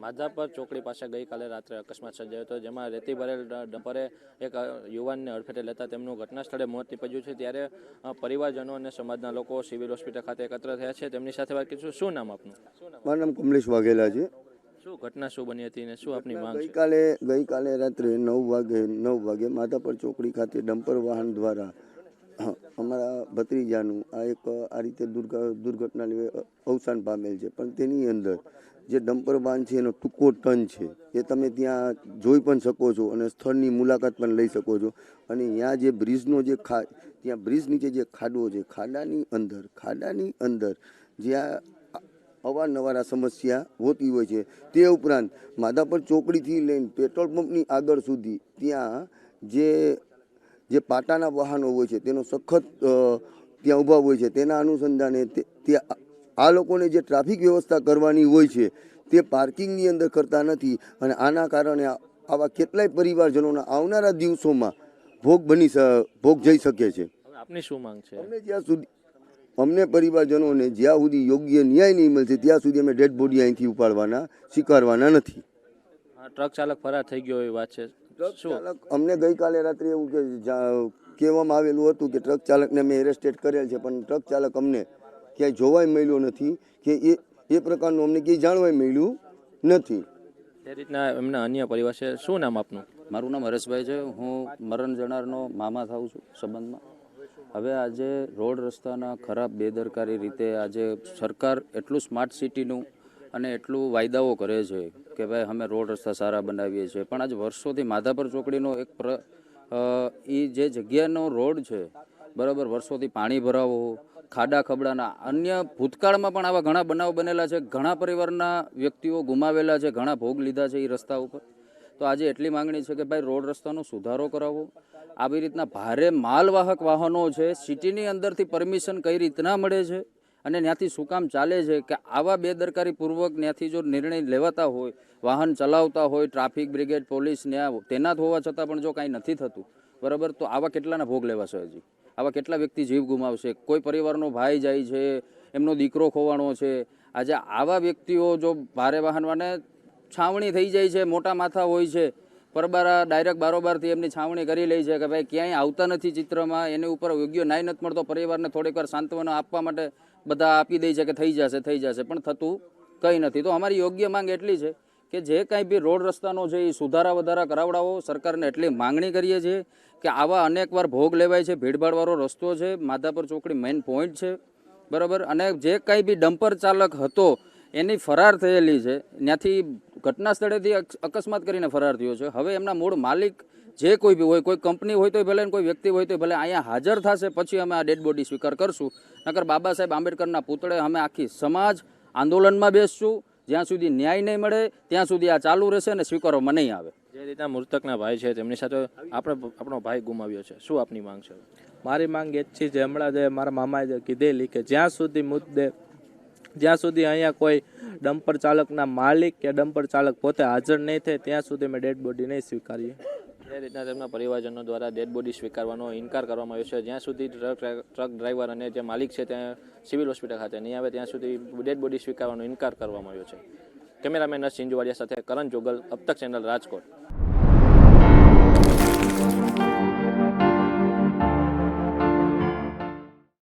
માધાપર ચોકડી પાસે ગઈકાલે રાત્રે અકસ્માત સર્જાયો હતો, જેમાં રેતી ભરેલ ડમ્પરે એક યુવાનને અડફેટે લેતા તેમનું ઘટના સ્થળે મોત નીપજ્યું છે। ત્યારે પરિવારજનો અને સમાજના લોકો સિવિલ હોસ્પિટલ ખાતે એકત્ર થયા છે। તેમની સાથે વાત કરીશું। શું નામ આપનું? મારું નામ કમલેશ વાઘેલા છે। શું ઘટના શું બની હતી અને શું આપની માંગ છે? ગઈકાલે રાત્રે 9 વાગે માધાપર ચોકડી ખાતે ડમ્પર વાહન દ્વારા અમારા ભત્રીજાનું આ રીતે દુર્ઘટના અવસાન પામેલ છે। પણ તેની અંદર જે ડમ્પર વાહન છે એનો ટૂંકો ટન છે, એ તમે ત્યાં જોઈ પણ શકો છો અને સ્થળની મુલાકાત પણ લઈ શકો છો। અને ત્યાં જે બ્રિજનો ત્યાં બ્રિજ નીચે જે ખાડો છે, ખાડાની અંદર જ્યાં અવારનવાર આ સમસ્યા હોતી હોય છે। તે ઉપરાંત માધાપર ચોકડીથી લઈને પેટ્રોલ પંપની આગળ સુધી ત્યાં જે પાટાના વાહનો હોય છે તેનો સખત ત્યાં ઊભા હોય છે। તેના અનુસંધાને ત્યાં આ લોકોને જે ટ્રાફિક વ્યવસ્થા કરવાની હોય છે તે પાર્કિંગની અંદર કરતા નથી અને આના કારણે આવા કેટલાય પરિવારજનોના આવનારા દિવસોમાં ભોગ જઈ શકે છે। આપની શું માંગ છે? અમને પરિવારજનોને જ્યાં સુધી યોગ્ય ન્યાય નહીં મળશે ત્યાં સુધી અમે ડેડ બોડી અહીંથી સ્વીકારવાના નથી। ટ્રક ચાલક ફરાર થઈ ગયો એવી વાત છે। ટ્રક ચાલક અમને ગઈકાલે રાત્રે એવું કહેવામાં આવેલું હતું કે ટ્રક ચાલકને અમે એરેસ્ટેડ કરેલ છે, પણ ટ્રક ચાલક અમને ક્યાંય જોવાય મળ્યો નથી કે એ પ્રકારનું અમને ક્યાંય જાણવાય મળ્યું નથી। તે રીતના એમના અન્ય પરિવાર છે। શું નામ આપનું? મારું નામ હરેશભાઈ છે। હું મરણ જનારનો મામા થાઉં છું સંબંધમાં। હવે આજે રોડ રસ્તાના ખરાબ બેદરકારી રીતે આજે સરકાર એટલું સ્માર્ટ સિટીનું અને એટલું વાયદાઓ કરે છે કે ભાઈ અમે રોડ રસ્તા સારા બનાવીએ છીએ, પણ આજે વર્ષોથી માધાપર ચોકડીનો એ જે જગ્યાનો રોડ છે બરાબર, વર્ષોથી પાણી ભરાવો, ખાડા ખબડાના અન્ય ભૂતકાળમાં પણ આવા ઘણા બનાવ બનેલા છે। ઘણા પરિવારના વ્યક્તિઓ ગુમાવેલા છે, ઘણા ભોગ લીધા છે એ રસ્તા ઉપર। તો આજે એટલી માંગણી છે કે ભાઈ રોડ રસ્તાનો સુધારો કરાવો। આવી રીતના ભારે માલવાહક વાહનો છે, સિટીની અંદરથી પરમિશન કઈ રીતના મળે છે અને ત્યાંથી શું કામ ચાલે છે કે આવા બેદરકારીપૂર્વક ત્યાંથી જો નિર્ણય લેવાતા હોય, વાહન ચલાવતા હોય ટ્રાફિક બ્રિગેડ પોલીસ તૈનાત હોવા છતાં પણ જો કાંઈ નથી થતું બરાબર, તો આવા કેટલાના ભોગ લેવાશે? હજી આવા કેટલા વ્યક્તિ જીવ ગુમાવશે? કોઈ પરિવારનો ભાઈ જાય છે, એમનો દીકરો ખોવાણો છે। આજે આવા વ્યક્તિઓ જો ભારે વાહનવાને છાવણી થઈ જાય છે, મોટા માથા હોય છે, પરબારા ડાયરેક્ટ બારોબારથી એમની છાવણી કરી લે છે કે ભાઈ ક્યાંય આવતા નથી ચિત્રમાં, એની ઉપર યોગ્ય ન્યાય નથી મળતો। પરિવારને થોડીક વાર સાંત્વના આપવા માટે બધા આપી દે છે કે થઈ જશે, પણ થતું કંઈ નથી। તો અમારી યોગ્ય માંગ એટલી છે કે જે કાંઈ બી રોડ રસ્તાનો છે એ સુધારા વધારા કરાવડાવો। સરકારને એટલી માંગણી કરીએ છીએ કે આવા અનેકવાર ભોગ લેવાય છે। ભીડભાડવાળો રસ્તો છે, માધાપર ચોકડી મેઇન પોઈન્ટ છે બરાબર, અને જે કાંઈ બી ડમ્પર ચાલક હતો એની ફરાર થયેલી છે, ત્યાંથી ઘટના સ્થળેથી અકસ્માત કરીને ફરાર થયો છે। હવે એમના મૂળ માલિક જે કોઈ બી હોય, કોઈ કંપની હોય તો ભલે, કોઈ વ્યક્તિ હોય તો ભલે, અહીંયા હાજર થશે પછી અમે આ ડેડ બોડી સ્વીકાર કરશું। નકર બાબા સાહેબ આંબેડકરના પુતળે અમે આખી સમાજ આંદોલનમાં બેસશું। જ્યાં સુધી ન્યાય નહીં મળે ત્યાં સુધી આ ચાલુ રહેશે અને સ્વીકારવામાં નહીં આવે। જે રીતના મૃતકના ભાઈ છે તેમની સાથે આપણો ભાઈ ગુમાવ્યો છે, શું આપની માંગ છે? મારી માંગ એ જ છે જે હમણાં જે મારા મામાએ જે કીધેલી કે જ્યાં સુધી અહીંયા કોઈ ડમ્પર ચાલકના માલિક કે ડમ્પર ચાલક પોતે હાજર નહીં થાય ત્યાં સુધી અમે ડેડ બોડી નહીં સ્વીકારીએ। જે રીતના તેમના પરિવારજનો દ્વારા ડેડ બોડી સ્વીકારવાનો ઇનકાર કરવામાં આવ્યો છે। જ્યાં સુધી ટ્રક ડ્રાઈવર અને જે માલિક છે ત્યાં સિવિલ હોસ્પિટલ ખાતે નહીં આવે ત્યાં સુધી ડેડ બોડી સ્વીકારવાનો ઇનકાર કરવામાં આવ્યો છે। કેમેરામેન સિંજુવાડિયા સાથે કરણ જોગલ, અબતક ચેનલ, રાજકોટ।